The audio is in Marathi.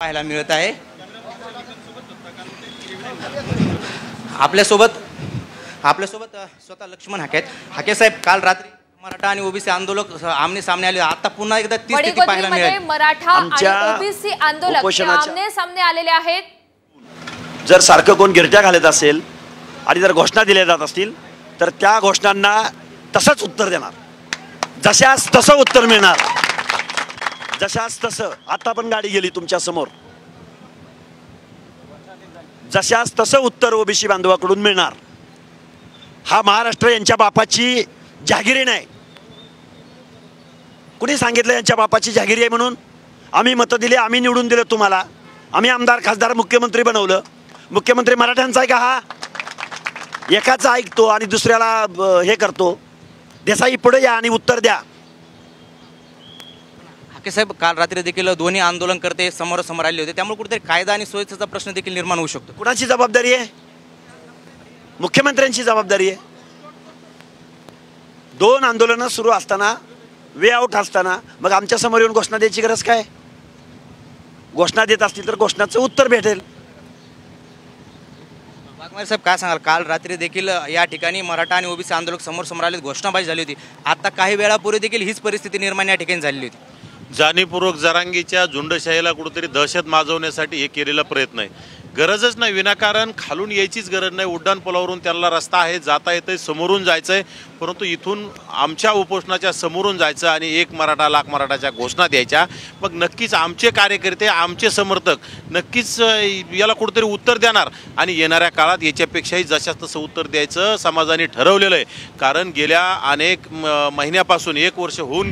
पाहायला मिळत आहे। आपल्यासोबत स्वतः लक्ष्मण हाके हाके साहेब, काल रात्री मराठा आणि ओबीसी आंदोलक आमने सामने आले, आता पुन्हा एकदा तीच स्थिती पाहायला मिळाली। मराठा आणि ओबीसी आंदोलक आमने सामने आलेले आहेत। जर सारखं कोण गिरट्या घालत असेल आणि जर घोषणा दिल्या जात असतील तर त्या घोषणांना तसंच उत्तर देणार, जशास तसं उत्तर मिळणार, जशास तसं। आता पण गाडी गेली तुमच्या समोर, जशास तसं उत्तर ओबीसी बांधवाकडून मिळणार। हा महाराष्ट्र यांच्या बापाची जहागिरी नाही। कुणी सांगितलं यांच्या बापाची जहागिरी आहे म्हणून? आम्ही मतं दिली, आम्ही निवडून दिलं तुम्हाला, आम्ही आमदार खासदार मुख्यमंत्री बनवलं। मुख्यमंत्री मराठ्यांचा आहे का? हा एकाचा ऐकतो आणि दुसऱ्याला हे करतो। देसाई पुढे या आणि उत्तर द्या। हाके साहेब, काल रात्री देखील दोन्ही आंदोलनकर्ते समोरासमोर आले होते, त्यामुळे कुठेतरी कायदा आणि सुव्यवस्थेचा प्रश्न देखील निर्माण होऊ शकतो। कुणाची जबाबदारी आहे? मुख्यमंत्र्यांची जबाबदारी आहे। दोन आंदोलनं सुरू असताना, वे आउट असताना मग आमच्या समोर येऊन घोषणा द्यायची गरज काय? घोषणा देत असतील तर घोषणाचं उत्तर भेटेल। वाघमारे साहेब, काय सांगाल? काल रात्री देखील या ठिकाणी मराठा आणि ओबीसी आंदोलक समोर आले, घोषणाबाजी झाली होती। आता काही वेळापूर्वी देखील हीच परिस्थिती निर्माण या ठिकाणी झालेली होती। जाणीवपूर्वक जरांगीच्या झुंडशाहीला कुठेतरी दहशत माजवण्यासाठी हे केलेला प्रयत्न आहे। गरजच नाही, विनाकारण खालून यायचीच गरज नाही। उड्डाण पुलावरून त्यांना रस्ता आहे, जाता येतंय, समोरून जायचं आहे, परंतु इथून आमच्या उपोषणाच्या समोरून जायचं आणि एक मराठा लाख मराठाच्या घोषणा द्यायच्या। मग नक्कीच आमचे कार्यकर्ते, आमचे समर्थक नक्कीच याला कुठेतरी उत्तर देणार आणि येणाऱ्या काळात याच्यापेक्षाही जशास तसं उत्तर द्यायचं समाजाने ठरवलेलं आहे। कारण गेल्या अनेक महिन्यापासून, 1 वर्ष होऊन